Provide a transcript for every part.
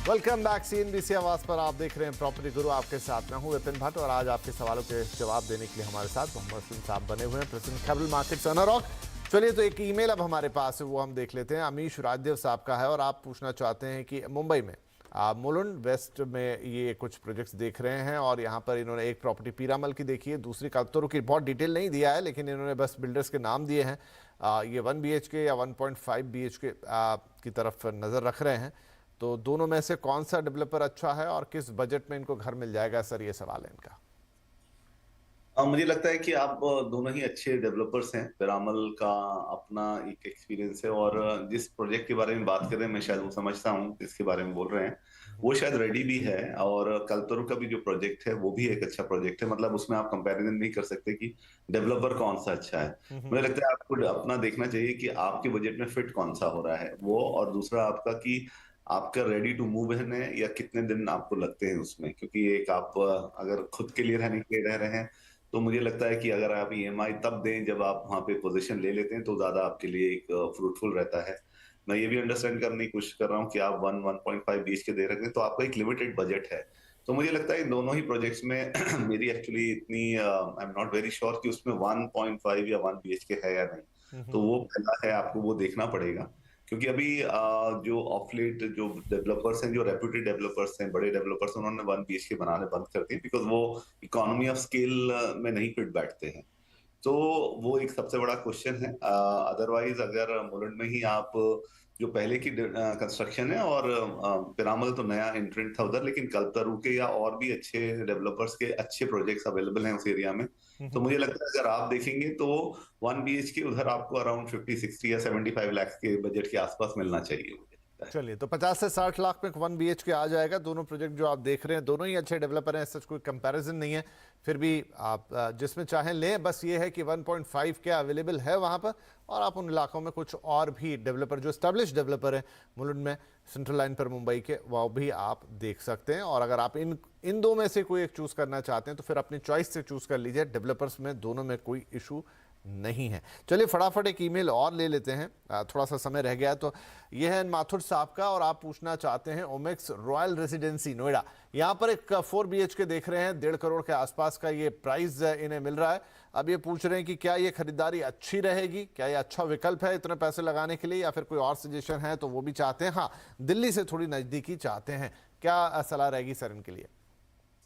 Welcome back CNBC आवाज पर। आप देख रहे हैं प्रॉपर्टी गुरु, आपके साथ मैं हूं विपिन भट्ट और आज आपके सवालों के जवाब देने के लिए हमारे साथ मोहम्मद सिंह साहब बने हुए हैं, प्रेसिडेंट कैपिटल मार्केट्स अनरॉक। चलिए, तो एक ईमेल अब हमारे पास है, वो हम देख लेते हैं। अमीश राजदेव साहब का है और आप पूछना चाहते हैं कि मुंबई में मुलुंड वेस्ट में ये कुछ प्रोजेक्ट्स देख रहे हैं और यहाँ पर इन्होंने एक प्रॉपर्टी पीरामल की देखी है, दूसरी कल्पतरू की। बहुत डिटेल नहीं दिया है लेकिन इन्होंने बस बिल्डर्स के नाम दिए हैं। ये 1 BHK या 1.5 BHK की तरफ नज़र रख रहे हैं। तो दोनों में से कौन सा डेवलपर अच्छा है और किस बजट में इनको घर मिल जाएगा, सर, ये सवाल है इनका। मुझे लगता है कि आप दोनों ही अच्छे डेवलपर्स हैं। पिरामल का अपना एक एक्सपीरियंस है और जिस प्रोजेक्ट के बारे में बात कर रहे हैं मैं शायद वो समझता हूँ किसके बारे में बोल रहे हैं। वो शायद रेडी भी है और कल्पतरू का भी जो प्रोजेक्ट है वो भी एक अच्छा प्रोजेक्ट है। मतलब उसमें आप कंपैरिजन नहीं कर सकते कि डेवलपर कौन सा अच्छा है। मुझे लगता है आपको अपना देखना चाहिए कि आपके बजट में फिट कौन सा हो रहा है वो, और दूसरा आपका कि आपका रेडी टू मूव है या कितने दिन आपको लगते हैं उसमें। क्योंकि एक आप अगर खुद के लिए रहने के लिए रह रहे हैं तो मुझे लगता है कि अगर आप ईएमआई तब दें जब आप वहां पे पोजीशन ले लेते हैं तो ज्यादा आपके लिए एक फ्रूटफुल रहता है। मैं ये भी अंडरस्टैंड करने की कोशिश कर रहा हूँ कि आप 1.5 बीच के दे रखे हैं तो आपका एक लिमिटेड बजट है। तो मुझे लगता है इन दोनों ही प्रोजेक्ट्स में मेरी एक्चुअली इतनी I am not very sure कि उसमें 1.5 या 1 BHK है या नहीं। तो वो पहला है, आपको वो देखना पड़ेगा। क्योंकि अभी जो ऑफ लेट जो डेवलपर्स हैं, जो रेप्यूटेड डेवलपर्स हैं, बड़े डेवलपर्स, उन्होंने 1 BHK बनाने बंद कर दिए बिकॉज वो इकोनॉमी ऑफ स्केल में नहीं फिट बैठते हैं। तो वो एक सबसे बड़ा क्वेश्चन है। अदरवाइज अगर मुलुंड में ही आप जो पहले की कंस्ट्रक्शन है और पिरामल तो नया एंट्रेंट था उधर, लेकिन कल्पतरू के या और भी अच्छे डेवलपर्स के अच्छे प्रोजेक्ट्स अवेलेबल हैं उस एरिया में। तो मुझे लगता है अगर आप देखेंगे तो 1 BHK उधर आपको अराउंड 50-60 या 75 लाख के बजट के आसपास मिलना चाहिए, मुझे लगता है। चलिए, तो 50 से 60 लाख में 1 BHK आ जाएगा। दोनों प्रोजेक्ट जो आप देख रहे हैं दोनों ही अच्छे डेवलपर हैं, सच कोई कंपैरिजन नहीं है। फिर भी आप जिसमें चाहें लें, बस ये है कि 1.5 क्या अवेलेबल है वहाँ पर। और आप उन इलाकों में कुछ और भी डेवलपर जो एस्टेब्लिश डेवलपर हैं मुलुंड में, सेंट्रल लाइन पर मुंबई के, वो भी आप देख सकते हैं। और अगर आप इन दो में से कोई एक चूज़ करना चाहते हैं तो फिर अपनी चॉइस से चूज़ कर लीजिए। डेवलपर्स में दोनों में कोई इशू नहीं है। चलिए, फटाफट एक ईमेल और ले लेते हैं, थोड़ा सा समय रह गया है। तो यह है माथुर साहब का और आप पूछना चाहते हैं ओमेक्स रॉयल रेसिडेंसी नोएडा, यहाँ पर एक 4 BHK देख रहे हैं, 1.5 करोड़ के आसपास का ये प्राइस इन्हें मिल रहा है। अब ये पूछ रहे हैं कि क्या ये खरीदारी अच्छी रहेगी, क्या ये अच्छा विकल्प है इतने पैसे लगाने के लिए, या फिर कोई और सजेशन है तो वो भी चाहते हैं। हाँ, दिल्ली से थोड़ी नज़दीकी चाहते हैं। क्या सलाह रहेगी सर इनके लिए?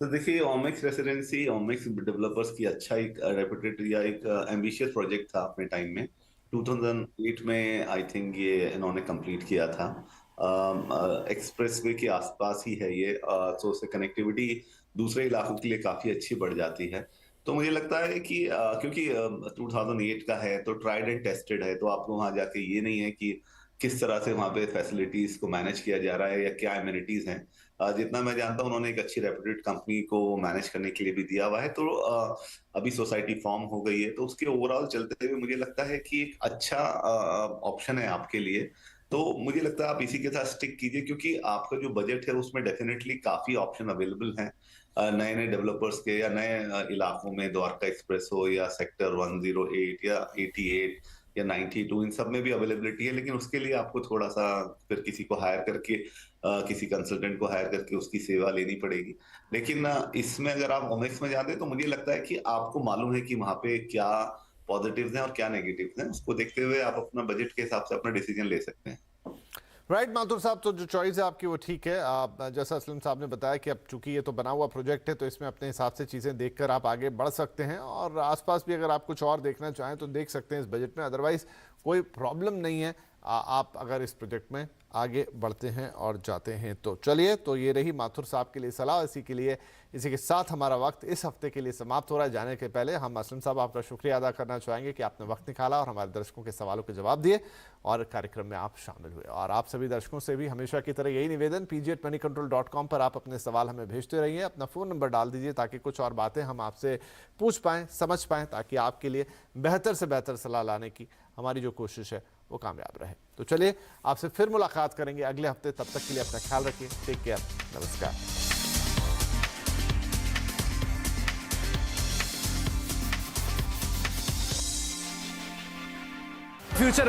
तो देखिए, ओमेक्स रेसिडेंसी ओमेक्स डेवलपर्स की अच्छा एक रेपुटेड या एक एम्बिशियस प्रोजेक्ट था अपने टाइम में। 2008 में आई थिंक ये इन्होंने कंप्लीट किया था। एक्सप्रेसवे के आसपास ही है ये, तो उससे कनेक्टिविटी दूसरे इलाकों के लिए काफी अच्छी बढ़ जाती है। तो मुझे लगता है कि क्योंकि 2008 का है तो ट्राइड एंड टेस्टेड है, तो आपको वहां जाके ये नहीं है कि किस तरह से वहां पे फैसिलिटीज को मैनेज किया जा रहा है या क्या एमिनिटीज हैं। जितना मैं जानता हूँ उन्होंने एक अच्छी रेप्यूटेड कंपनी को मैनेज करने के लिए भी दिया हुआ है। तो अभी सोसाइटी फॉर्म हो गई है, तो उसके ओवरऑल चलते हुए मुझे लगता है कि एक अच्छा ऑप्शन है आपके लिए। तो मुझे लगता है आप इसी के साथ स्टिक कीजिए, क्योंकि आपका जो बजट है उसमें डेफिनेटली काफी ऑप्शन अवेलेबल हैं नए नए डेवलपर्स के, या नए इलाकों में द्वारका एक्सप्रेस हो या सेक्टर 108 या 88 या 92, इन सब में भी अवेलेबिलिटी है। लेकिन उसके लिए आपको थोड़ा सा फिर किसी को हायर करके किसी कंसल्टेंट को हायर करके उसकी सेवा लेनी पड़ेगी। लेकिन इसमें अगर आप ओमेक्स में जाते हैं तो मुझे लगता है कि आपको मालूम है कि वहां पे क्या पॉजिटिव्स हैं और क्या नेगेटिव्स हैं। उसको देखते हुए आप अपना बजट के हिसाब से अपना डिसीजन ले सकते हैं। राइट माथुर साहब, तो जो चॉइस है आपकी वो ठीक है। आप जैसा असलम साहब ने बताया कि अब चूंकि ये तो बना हुआ प्रोजेक्ट है तो इसमें अपने हिसाब से चीज़ें देखकर आप आगे बढ़ सकते हैं, और आसपास भी अगर आप कुछ और देखना चाहें तो देख सकते हैं इस बजट में। अदरवाइज कोई प्रॉब्लम नहीं है आप अगर इस प्रोजेक्ट में आगे बढ़ते हैं और जाते हैं तो। चलिए, तो ये रही माथुर साहब के लिए सलाह। इसी के साथ हमारा वक्त इस हफ्ते के लिए समाप्त हो रहा है। जाने के पहले हम असलम साहब आपका शुक्रिया अदा करना चाहेंगे कि आपने वक्त निकाला और हमारे दर्शकों के सवालों के जवाब दिए और कार्यक्रम में आप शामिल हुए। और आप सभी दर्शकों से भी हमेशा की तरह यही निवेदन, pg@moneycontrol.com पर आप अपने सवाल हमें भेजते रहिए। अपना फ़ोन नंबर डाल दीजिए ताकि कुछ और बातें हम आपसे पूछ पाएँ, समझ पाएँ, ताकि आपके लिए बेहतर से बेहतर सलाह लाने की हमारी जो कोशिश है वो कामयाब रहे। तो चलिए, आपसे फिर मुलाकात करेंगे अगले हफ्ते। तब तक के लिए अपना ख्याल रखिए। Take care. नमस्कार। फ्यूचर